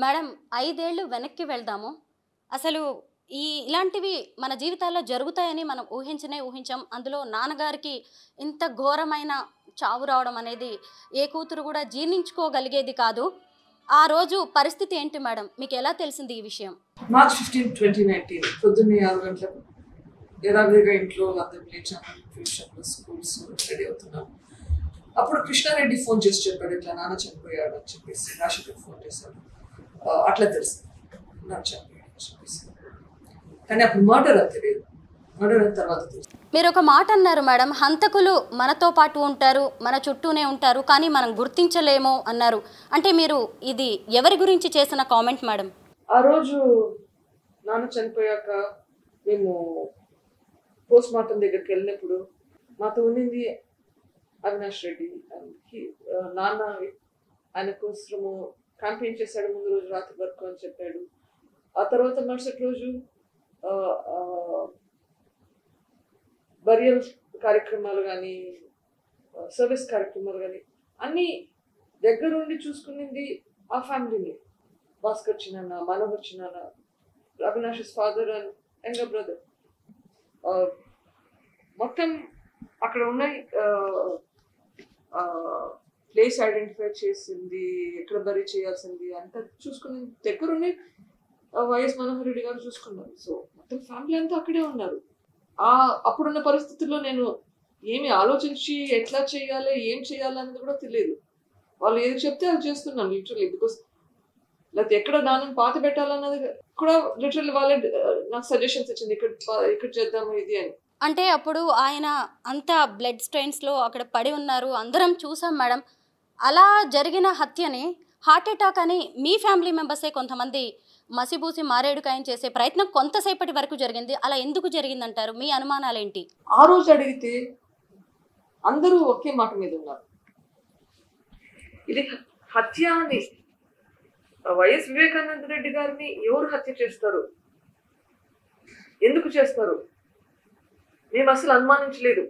Madam 5 ఏళ్ళు వెనక్కి వెళ్దాము. అసలు ఇలాంటివి మన జీవితాల్లో జరుగుతాయని మనం ఊహించాం. అందులో నాన్నగారికి ఇంత ఘోరమైన చావు రావడం అనేది ఏ కూతురు కూడా జీర్ణించుకోగలిగేది కాదు. ఆ రోజు పరిస్థితి ఏంటి మేడం? మీకు ఎలా తెలిసింది ఈ విషయం? మార్చ్ 15, 2019 పొద్దున్నే 6 గంటలకు యథావిధిగా ఇంట్లో అందరం లేచాము. ట్యూషన్లు, స్కూల్స్ రెడీ అవుతున్నాము. అప్పుడు కృష్ణారెడ్డి ఫోన్ చేసి చెప్పాడు, ఇట్లా నాన్న చనిపోయాడు అని చెప్పేసి. రాశికి ఫోన్ చేశాడు. అట్లా తెలుసు నాన్న చనిపోయాడు అని చెప్పేసి. కానీ అప్పుడు మర్డర్ అని తెలియదు. మర్డర్ అయిన తర్వాత తెలుసు. మీరు ఒక మాట అన్నారు మేడం, హంతకులు మనతో పాటు ఉంటారు, మన చుట్టూనే ఉంటారు, కానీ మనం గుర్తించలేము అన్నారు. అంటే మీరు ఇది ఎవరి గురించి చేసిన కామెంట్ మేడం? ఆ రోజు నాన్న చనిపోయాక మేము పోస్ట్ మార్టం దగ్గరికి వెళ్ళినప్పుడు మాతో ఉన్నింది అవినాష్ రెడ్డి. నాన్న ఆయన కోసము క్యాంపెయిన్ చేశాడు ముందు రోజు రాత్రి వరకు అని చెప్పాడు. ఆ తర్వాత మరుసటి రోజు బరియల్ కార్యక్రమాలు కానీ సర్వీస్ కార్యక్రమాలు కానీ అన్నీ దగ్గరుండి చూసుకునింది ఆ ఫ్యామిలీని. భాస్కర్ చిన్న, మనోహర్ చిన్న, Avinash father and younger brother. మొత్తం అక్కడ ఉన్న ప్లేస్ ఐడెంటిఫై చేసింది, ఎక్కడ బరీ చేయాల్సింది అంతా చూసుకుని దగ్గరుండి వైఎస్ మనోహర్ రెడ్డి గారు చూసుకున్నారు. సో మొత్తం ఫ్యామిలీ అంతా అక్కడే ఉన్నారు. అప్పుడున్న పరిస్థితుల్లో నేను ఏమి ఆలోచించి ఎట్లా చేయాలి, ఏం చేయాలి అనేది కూడా తెలియదు. వాళ్ళు ఏది చెప్తే అది చేస్తున్నాను లిటరల్లీ. బికాస్ లేకపోతే ఎక్కడ నాన్నని పాత పెట్టాలన్నది కూడా లిటరల్లీ వాళ్ళే నాకు సజెషన్స్ ఇచ్చింది, ఇక్కడ చేద్దాము ఇది అని. అంటే అప్పుడు ఆయన అంతా బ్లడ్ స్ట్రెయిన్స్లో అక్కడ పడి ఉన్నారు, అందరం చూసాం మేడం. అలా జరిగిన హత్యని హార్ట్ అటాక్ అని మీ ఫ్యామిలీ మెంబర్సే కొంతమంది మసిబూసి మారేడుకాయం చేసే ప్రయత్నం కొంతసేపటి వరకు జరిగింది. అలా ఎందుకు జరిగిందంటారు? మీ అనుమానాలేంటి? ఆ రోజు అడిగితే అందరూ ఒకే మాట మీద ఉన్నారు, ఇది హత్య అని. వైఎస్ వివేకానంద రెడ్డి గారిని ఎవరు హత్య చేస్తారు, ఎందుకు చేస్తారు, మేము అసలు అనుమానించలేదు.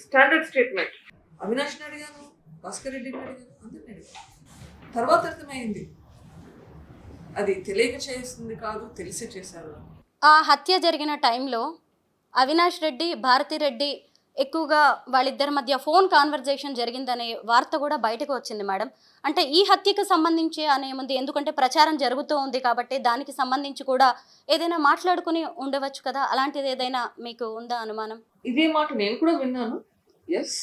Standard statement. అవినాష్ని అడిగాను, భాస్కర్ రెడ్డిని అడిగాను, అందరిని అడిగాను. తర్వాత అర్థమైంది అది తెలియక చేస్తుంది కాదు, తెలిసే చేశారు. ఆ హత్య జరిగిన టైంలో అవినాష్ రెడ్డి, భారతి రెడ్డి ఎక్కువగా వాళ్ళిద్దరి మధ్య ఫోన్ కాన్వర్జేషన్ జరిగిందనే వార్త కూడా బయటకు వచ్చింది మేడం. అంటే ఈ హత్యకు సంబంధించి అనే ముందు, ఎందుకంటే ప్రచారం జరుగుతూ ఉంది కాబట్టి దానికి సంబంధించి కూడా ఏదైనా మాట్లాడుకుని ఉండవచ్చు కదా, అలాంటిది ఏదైనా మీకు ఉందా అనుమానం? ఇదే మాట నేను కూడా విన్నాను. ఎస్,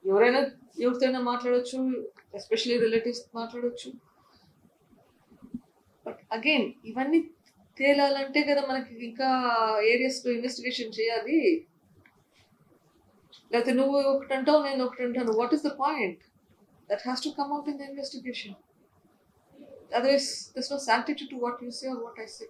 ఎవరైనా ఎవరితోనైనా మాట్లాడవచ్చు, ఎస్పెషలీ రిలేటివ్స్ మాట్లాడవచ్చు. బట్ అగైన్ ఇవన్నీ తేలాలంటే కదా మనకి ఇంకా ఏరియాస్లో ఇన్వెస్టిగేషన్ చేయాలి. లేకపోతే నువ్వు ఒకటి అంటావు, నేను ఒకటి అంటాను. What is the point? That has to come out in the investigation. Otherwise there's no sanctity to what you say or what I say.